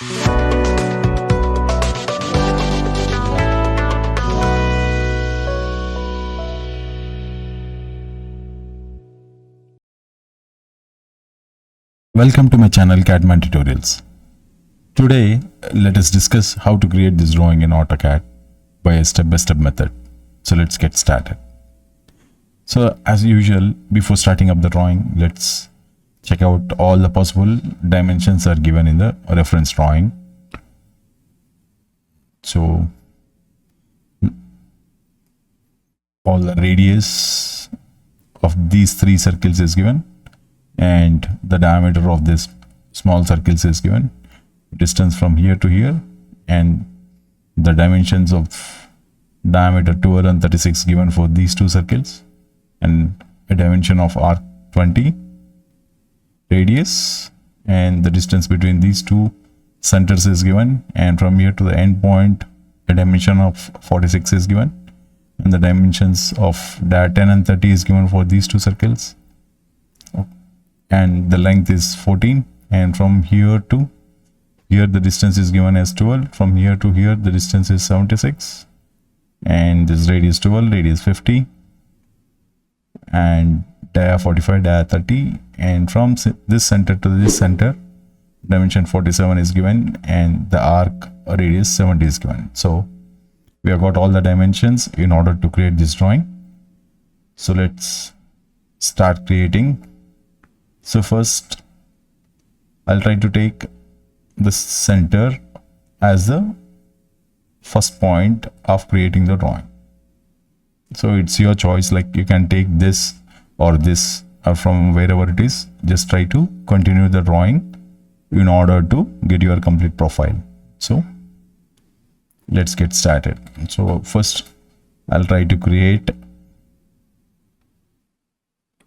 Welcome to my channel Cadman Tutorials. Today let us discuss how to create this drawing in AutoCAD by a step-by-step method. So let's get started. So as usual, before starting up the drawing, let's check out all the possible dimensions are given in the reference drawing. So all the radius of these three circles is given, and the diameter of this small circles is given, distance from here to here, and the dimensions of diameter 12 and 36 given for these two circles, and a dimension of arc 20 radius, and the distance between these two centers is given, and from here to the end point a dimension of 46 is given, and the dimensions of 10 and 30 is given for these two circles, and the length is 14, and from here to here the distance is given as 12, from here to here the distance is 76, and this radius 12, radius 50, and dia 45, dia 30, and from this center to this center dimension 47 is given, and the arc radius 70 is given. So we have got all the dimensions in order to create this drawing. So let's start creating. So first I'll try to take the center as the first point of creating the drawing. So it's your choice, like you can take this or this or from wherever it is. Just try to continue the drawing in order to get your complete profile. So let's get started. So first I'll try to create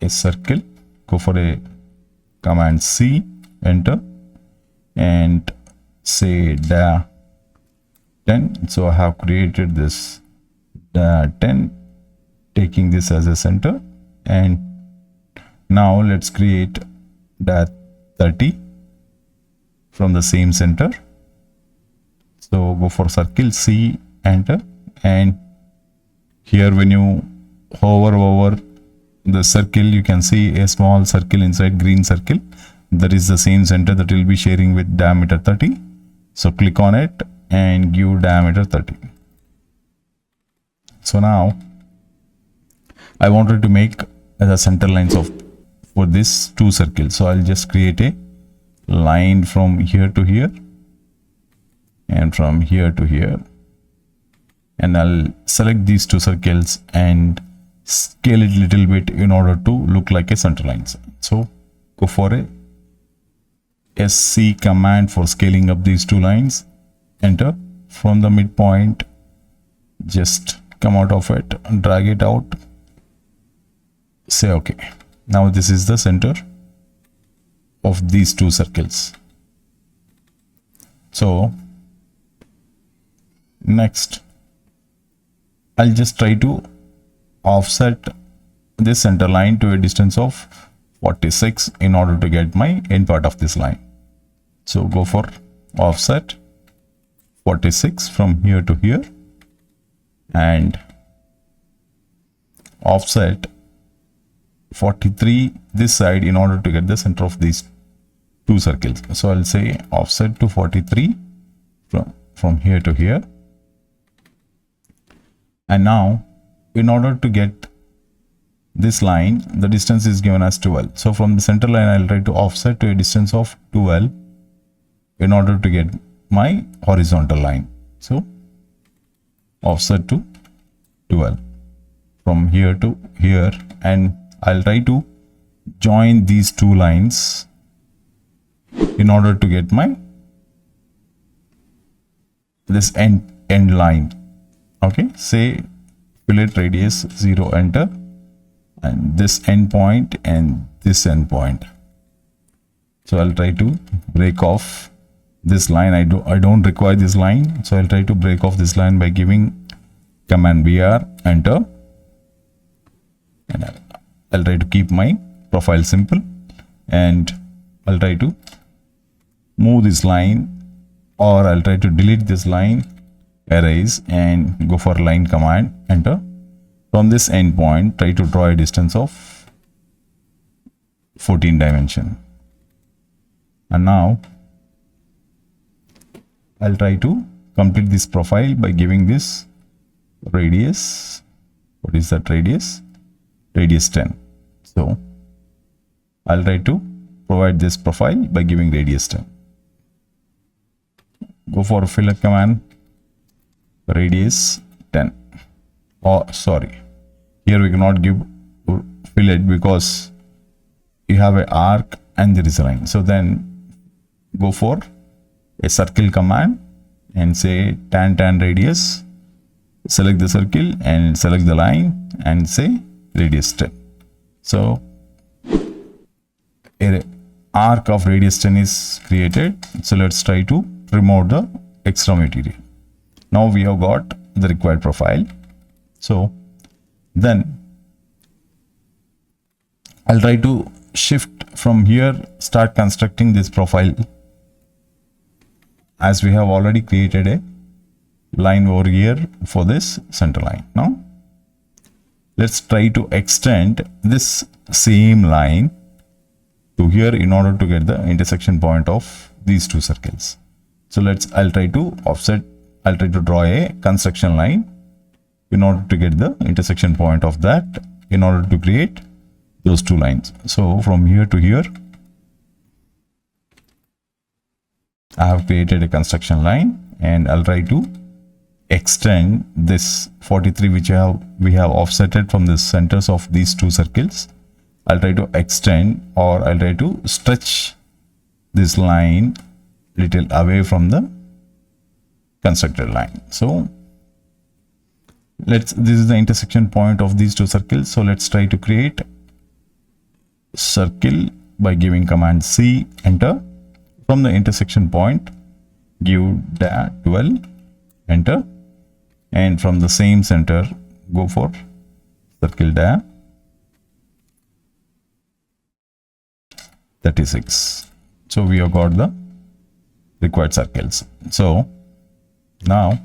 a circle. Go for a command C, enter, and say dia 10. So I have created this dia 10, taking this as a center, and now let's create dia 30 from the same center. So go for circle, C, enter, and here when you hover over the circle, you can see a small circle inside green circle. That is the same center that will be sharing with diameter 30. So click on it and give diameter 30. So now I wanted to make the center lines for this two circles. So I'll just create a line from here to here and from here to here, and I'll select these two circles and scale it a little bit in order to look like a center lines. So go for a SC command for scaling up these two lines, enter. From the midpoint, just come out of it and drag it out, say OK. Now this is the center of these two circles. So next I'll just try to offset this center line to a distance of 46 in order to get my end part of this line. So go for offset 46 from here to here, and offset 43 this side in order to get the center of these two circles. So I'll say offset to 43 from here to here, and now in order to get this line, the distance is given as 12. So from the center line I'll try to offset to a distance of 12 in order to get my horizontal line. So offset to 12 from here to here, and I'll try to join these two lines in order to get my this end line. Okay, say fillet radius 0, enter, and this end point and this end point. So I'll try to break off this line. I don't require this line, so I'll try to break off this line by giving command BR, enter, and I'll try to keep my profile simple, and I'll try to move this line or I'll try to delete this line, erase, and go for line command, enter. From this endpoint, try to draw a distance of 14 dimension. And now I'll try to complete this profile by giving this radius. What is that radius? Radius 10. So I'll try to provide this profile by giving radius 10. Go for fillet command, radius 10. Oh, sorry. Here we cannot give fillet because you have an arc and there is a line. So then go for a circle command and say tan radius. Select the circle and select the line and say radius 10. So an arc of radius 10 is created. So let's try to remove the extra material. Now we have got the required profile. So then I'll try to shift from here, start constructing this profile, as we have already created a line over here for this center line. Now let's try to extend this same line to here in order to get the intersection point of these two circles. So I'll try to offset, I'll try to draw a construction line in order to get the intersection point of that, in order to create those two lines. So from here to here, I have created a construction line, and I'll try to extend this 43 which we have offsetted from the centers of these two circles. I'll try to extend, or I'll try to stretch this line little away from the constructed line. So this is the intersection point of these two circles. So let's try to create circle by giving command C, enter. From the intersection point, give 12, enter, and from the same center, go for circle 36. So we have got the required circles. So now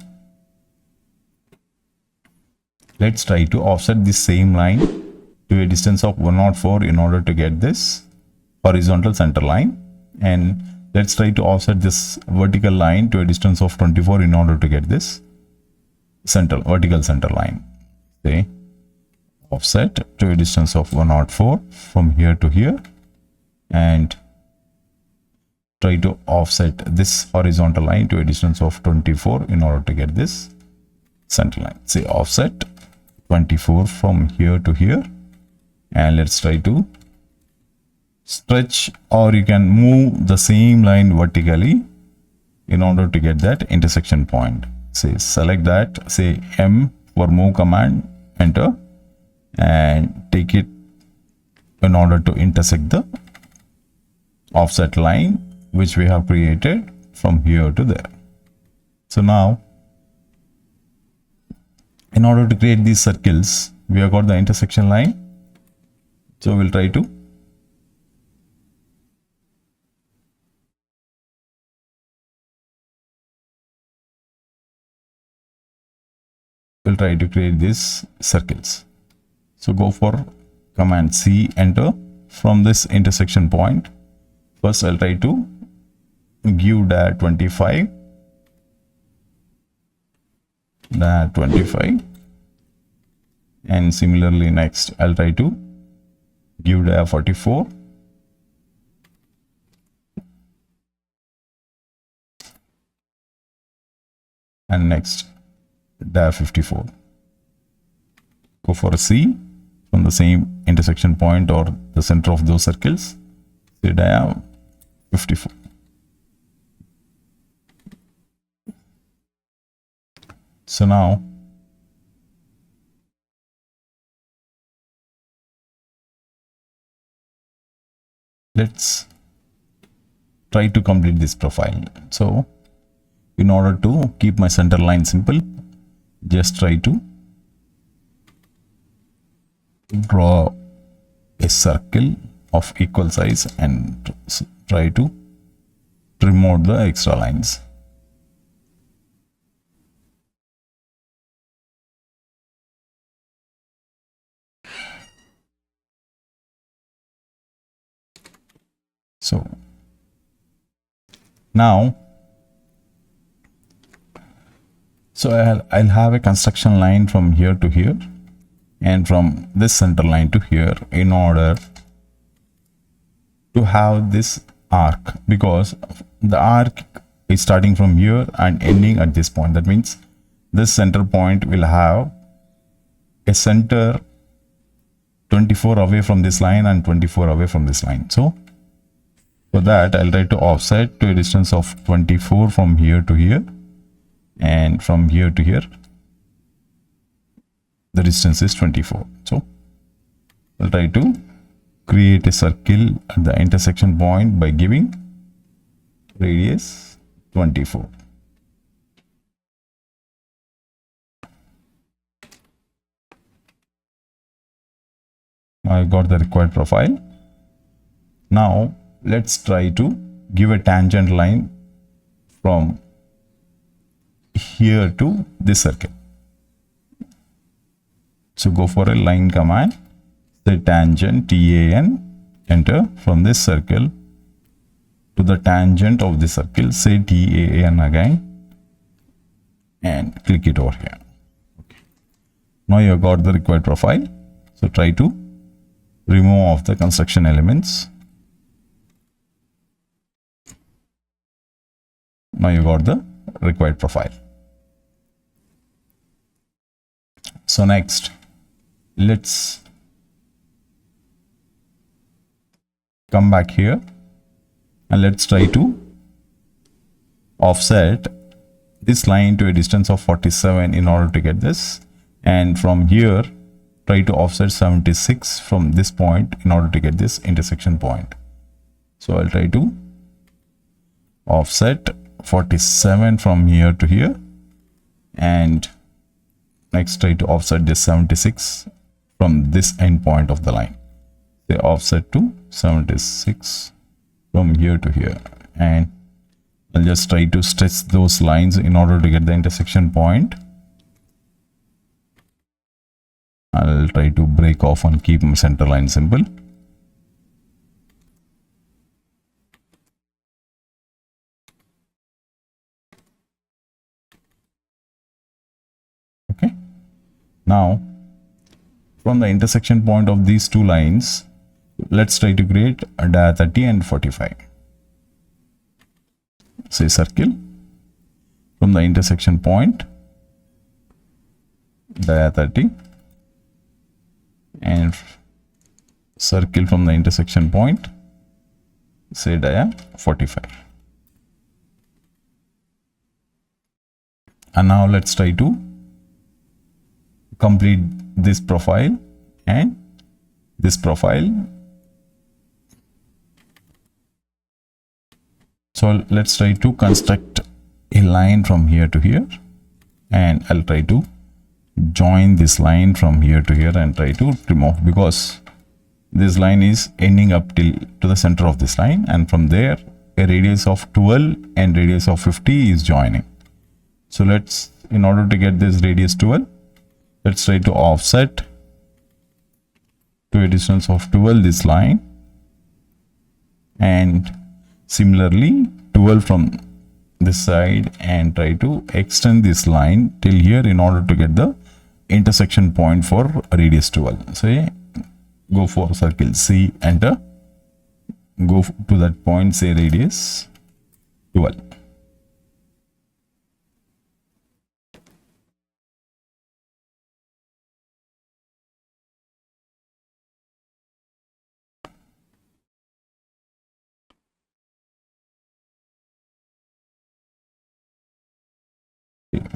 let's try to offset this same line to a distance of 104 in order to get this horizontal center line, and let's try to offset this vertical line to a distance of 24 in order to get this vertical center line. Say offset to a distance of 104 from here to here, and try to offset this horizontal line to a distance of 24 in order to get this center line. Say offset 24 from here to here, and let's try to stretch, or you can move the same line vertically in order to get that intersection point. Say select that, say M for move command, enter, and take it in order to intersect the offset line which we have created from here to there. So now in order to create these circles, we have got the intersection line. So we'll try to create these circles. So go for command C, enter. From this intersection point, first I'll try to give that 25, and similarly next I'll try to give that 44, and next that 54. Go for a C from the same intersection point or the center of those circles, say dia 54. So now let's try to complete this profile. So in order to keep my center line simple, just try to draw a circle of equal size and try to remove the extra lines. So now, I'll have a construction line from here to here and from this center line to here in order to have this arc, because the arc is starting from here and ending at this point. That means this center point will have a center 24 away from this line and 24 away from this line. So for that, I'll try to offset to a distance of 24 from here to here, and from here to here the distance is 24. So I'll try to create a circle at the intersection point by giving radius 24. I got the required profile. Now let's try to give a tangent line from here to this circle. So go for a line command, say tangent, TAN, enter. From this circle to the tangent of the circle, say TAN again, and click it over here. Okay. Now you have got the required profile. So try to remove of the construction elements. Now you got the required profile. So next, let's come back here and let's try to offset this line to a distance of 47 in order to get this, and from here try to offset 76 from this point in order to get this intersection point. So I'll try to offset 47 from here to here, and next try to offset this 76 from this end point of the line. Say offset to 76 from here to here, and I'll just try to stretch those lines in order to get the intersection point. I'll try to break off and keep my center line simple. Okay. Now from the intersection point of these two lines, let's try to create a dia 30 and 45. Say circle from the intersection point, dia 30, and circle from the intersection point, say dia 45. And now let's try to complete this profile and this profile. So let's try to construct a line from here to here, and I'll try to join this line from here to here and try to remove, because this line is ending up till to the center of this line, and from there a radius of 12 and radius of 50 is joining. So let's, in order to get this radius 12, let's try to offset to a distance of 12 this line, and similarly 12 from this side, and try to extend this line till here in order to get the intersection point for radius 12. So go for circle, C, enter, go to that point, say radius 12.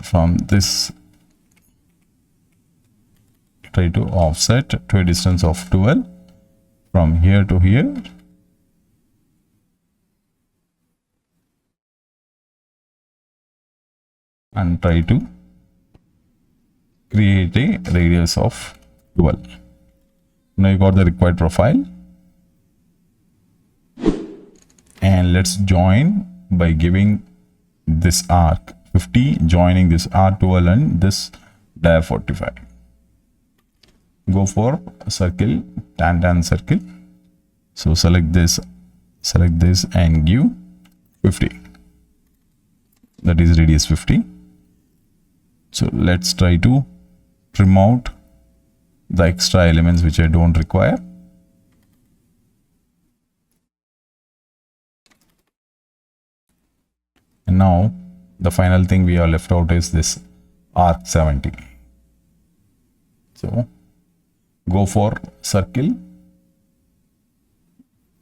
From this, try to offset to a distance of 12 from here to here, and try to create a radius of 12. Now you got the required profile, and let's join by giving this arc 50, joining this R12 and this dia 45. Go for circle, tan circle. So select this select this and give 50, that is radius 50. So let's try to trim out the extra elements which I don't require. And now the final thing we are left out is this arc 70. So go for circle,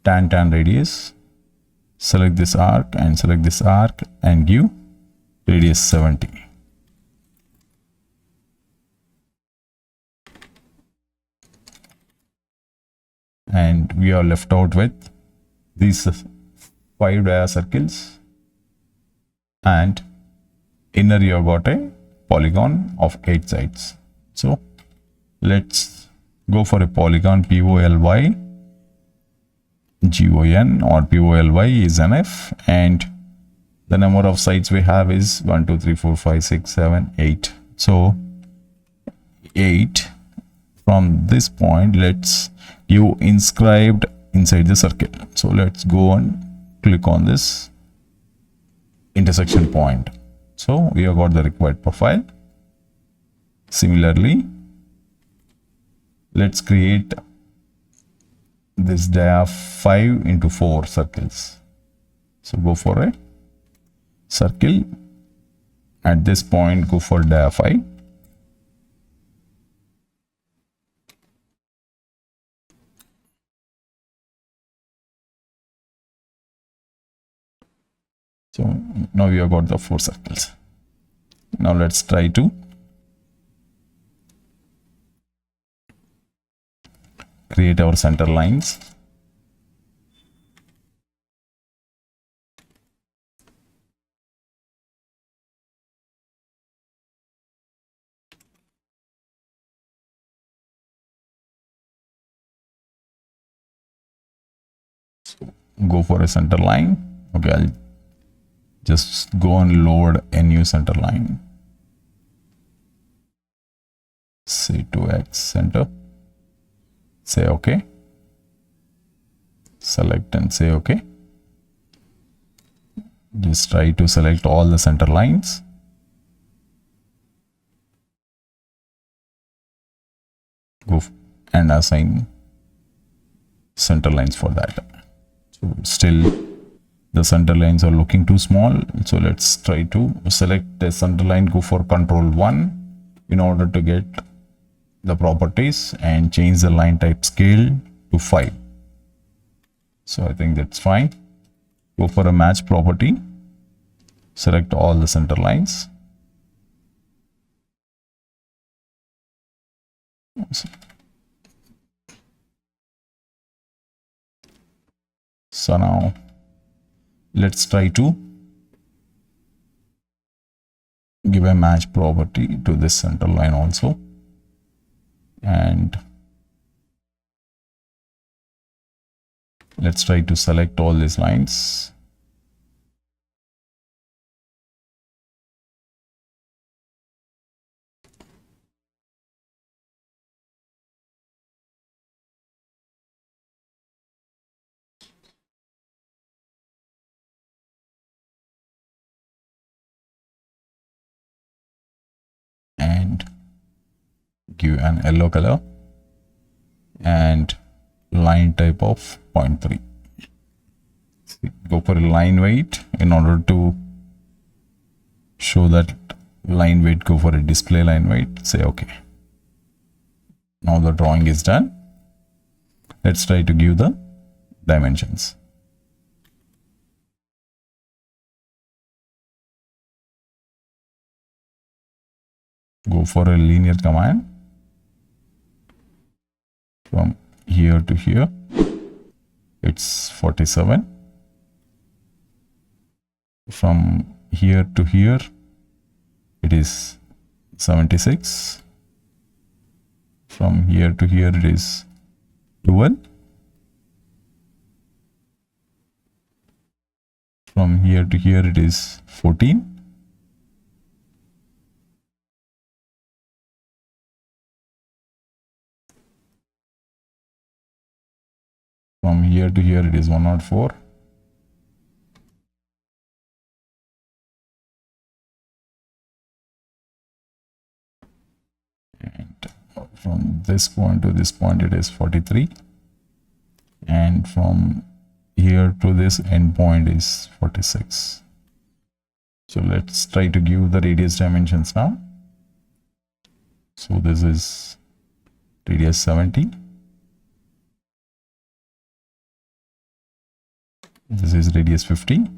tan radius, select this arc and give radius 70. And we are left out with these 5 dia circles, and inner you have got a polygon of 8 sides. So let's go for a polygon POLY GON, or POLY is an F, and the number of sides we have is 1 2 3 4 5 6 7 8. So 8. From this point, let's give inscribed inside the circle. So let's go and click on this intersection point. So we have got the required profile. Similarly, let's create this dia 5 into 4 circles. So go for a circle. At this point, go for dia 5. So now we have got the 4 circles. Now let's try to create our center lines. So go for a center line. Okay, I'll just go and load a new center line. Say to X center. Say OK. Select and say OK. Just try to select all the center lines. Go and assign center lines for that. So still the center lines are looking too small. So let's try to select the center line, go for Control 1 in order to get the properties and change the line type scale to 5. So I think that's fine. Go for a match property, select all the center lines. So now let's try to give a match property to this center line also, and let's try to select all these lines. And give an yellow color and line type of 0.3. Go for a line weight in order to show that line weight. Go for a display line weight, say OK. Now the drawing is done. Let's try to give the dimensions. Go for a linear command. From here to here, it's 47. From here to here, it is 76. From here to here, it is 12. From here to here, it is 14. From here to here, it is 104. from this point to this point it is 43, and from here to this end point is 46. So let's try to give the radius dimensions now. So this is radius 70, this is radius 50,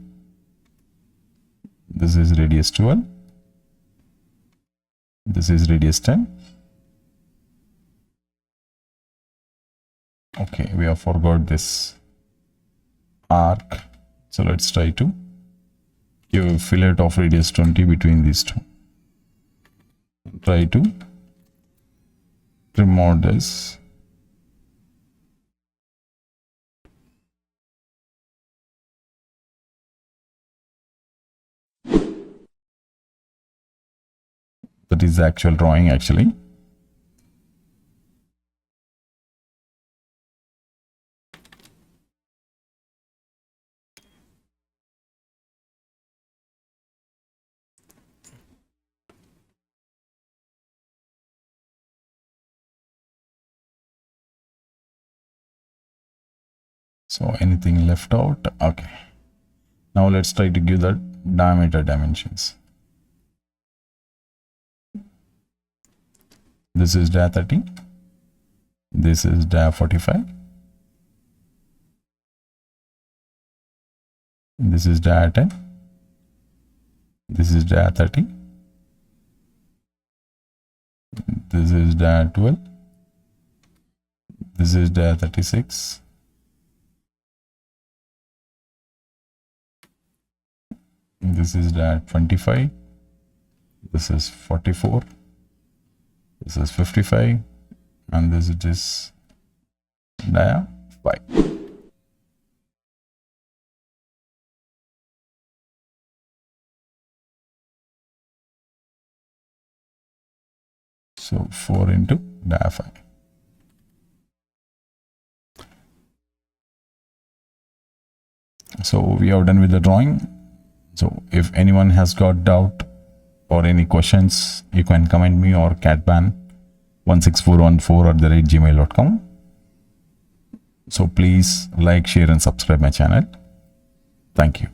this is radius 12, this is radius 10. Okay, we have forgot this arc, so let's try to give a fillet of radius 20 between these two. Try to trim out this. That is the actual drawing actually. So anything left out? Okay. Now let's try to give the diameter dimensions. This is dia 30. This is dia 45. This is dia 10. This is dia 30. This is dia 12. This is dia 36. This is dia 25. This is 44. This is 55, and this is dia 5. So 4 into dia 5. So we are done with the drawing. So if anyone has got doubt or any questions, you can comment me or catban16414@gmail.com. So please like, share and subscribe my channel. Thank you.